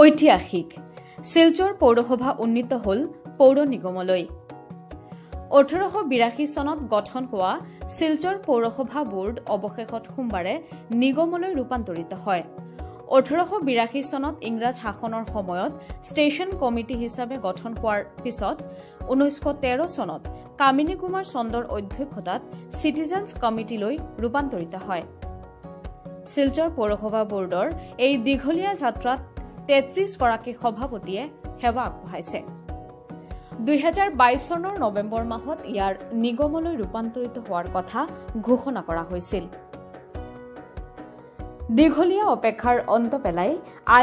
ঐতিহাসিক শিলচৰ পৌৰসভা উন্নীত হল পৌৰ নিগমলৈ 1882 চনত গঠন হোৱা শিলচৰ পৌৰসভা বোৰ্ড অৱশেষত সোমবাৰে নিগমলৈ ৰূপান্তৰিত হয় 1882 চনত ইংৰাজ শাসনৰ সময়ত ষ্টেচন কমিটি হিচাপে গঠন হোৱাৰ পিছত 1913 চনত কামিনী কুমাৰ চন্দৰ অধ্যক্ষতাত সিটিজেন্স কমিটিলৈ ৰূপান্তৰিত হয় শিলচৰ পৌৰসভা বোৰ্ডৰ এই দীঘলীয়া যাত্ৰাত 33 গৰাকী সভাপতিয়ে সেৱা আগবঢ়াইছে 2022 চনৰ নৱেম্বৰ মাহত ইয়াৰ নিগমলৈ ৰূপান্তৰিত হোৱাৰ কথা ঘোষণা কৰা হৈছিল দীঘলীয়া অপেক্ষাৰ অন্ত পেলাই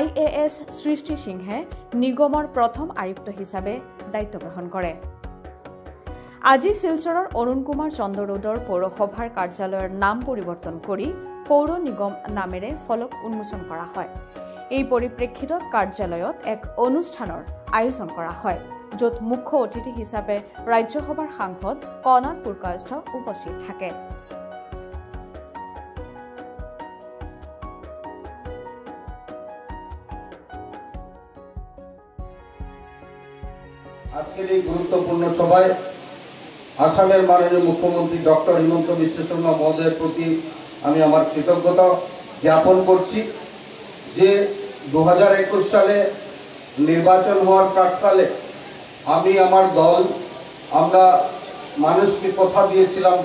IAS সৃষ্টি সিংহে নিগমৰ প্ৰথম আয়ুক্ত হিচাপে দায়িত্ব গ্ৰহণ কৰে আজি শিলচৰৰ অৰুণ কুমাৰ চন্দ্ৰ ৰোডৰ পৌৰসভাৰ কাৰ্যালয়ৰ নাম পৰিৱৰ্তন কৰি পৌৰ নিগম নামেৰে ফলক উন্মোচন কৰা হয় এই পৰিপ্ৰেক্ষিতত কাৰ্যালয়ত এক অনুষ্ঠানৰ আয়োজন কৰা হয় য'ত মুখ্য অতিথি হিচাপে ৰাজ্যসভাৰ সাংসদ কনাদ পুৰকায়স্থ উপস্থিত থাকে আজকের এই গুরুত্বপূর্ণ সভায় আসামের মাননীয় মুখ্যমন্ত্রী ডক্টর হিমন্ত বিশ্ব শর্মা মহোদয়ের প্রতি আমি আমার কৃতজ্ঞতা জ্ঞাপন করছি যে 2021 সালে নির্বাচন হওয়ার প্রাককালে আমি আমার দল আমরা মানুষকে কথা দিয়েছিলাম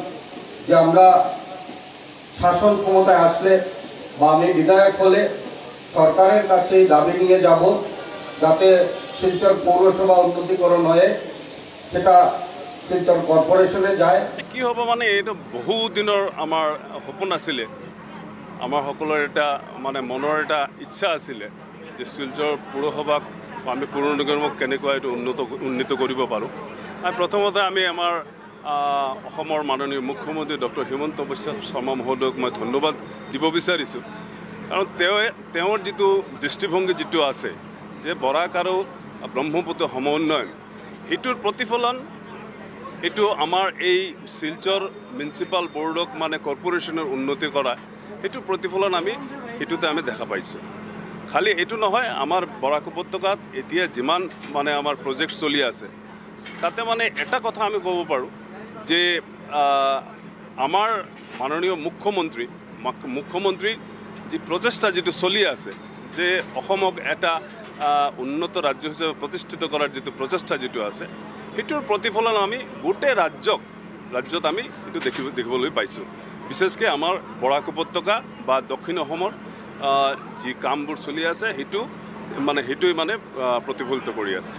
যে আমরা শাসন ক্ষমতায় আসলে বা আমি বিধায়ক হলে সরকারের কাছে এই দাবি নিয়ে যাব যাতে শিলচর পৌরসভা উন্নতিকরণ হয়ে সেটা শিলচর কর্পোরেশনে যায় কি হ'ব মানে এইটো বহু দিনৰ আমাৰ সপোন আছিলে আমাৰ সকলৰ এটা মানে মনৰ এটা ইচ্ছা আছিলে যে শিলচৰ পৌৰসভাক আমি পৌৰ নিগমক কেনেকৈ এইটো উন্নীত কৰিব পাৰোঁ আৰু প্ৰথমতে আমি আমাৰ অসমৰ মাননীয় মুখ্যমন্ত্ৰী ডক্টৰ হিমন্ত বিশ্ব শৰ্মা মহোদয়ক মই ধন্যবাদ দিব বিচাৰিছোঁ কাৰণ তেওঁৰ যিটো দৃষ্টিভংগী যিটো আছে যে বৰাক আৰু ব্ৰহ্মপুত্ৰ সমন্বয়ন সেইটোৰ প্ৰতিফলন এইটো আমাৰ এই শিলচৰ মিউনিচিপাল বোৰ্ডক মানে কৰ্পোৰেশ্যনৰ উন্নতি কৰা এইটো প্ৰতিফলন আমি এইটোতে আমি দেখা পাইছোঁ খালি এইটো নহয় আমাৰ বৰাক উপত্যকাত এতিয়া যিমান মানে আমাৰ প্ৰজেক্ট চলি আছে তাতে মানে এটা কথা আমি ক'ব পাৰোঁ যে আমাৰ মাননীয় মুখ্যমন্ত্ৰী যি প্ৰচেষ্টা যিটো চলি আছে যে অসমক এটা উন্নত ৰাজ্য হিচাপে প্ৰতিষ্ঠিত কৰাৰ যিটো প্ৰচেষ্টা যিটো আছে সেইটোৰ প্ৰতিফলন আমি গোটেই ৰাজ্যত আমি এইটো দেখিবলৈ পাইছোঁ বিশেষকৈ আমাৰ বৰাক উপত্যকা বা দক্ষিণ অসমৰ যি কামবোৰ চলি আছে সেইটোৱে মানে প্ৰতিফলিত কৰি আছে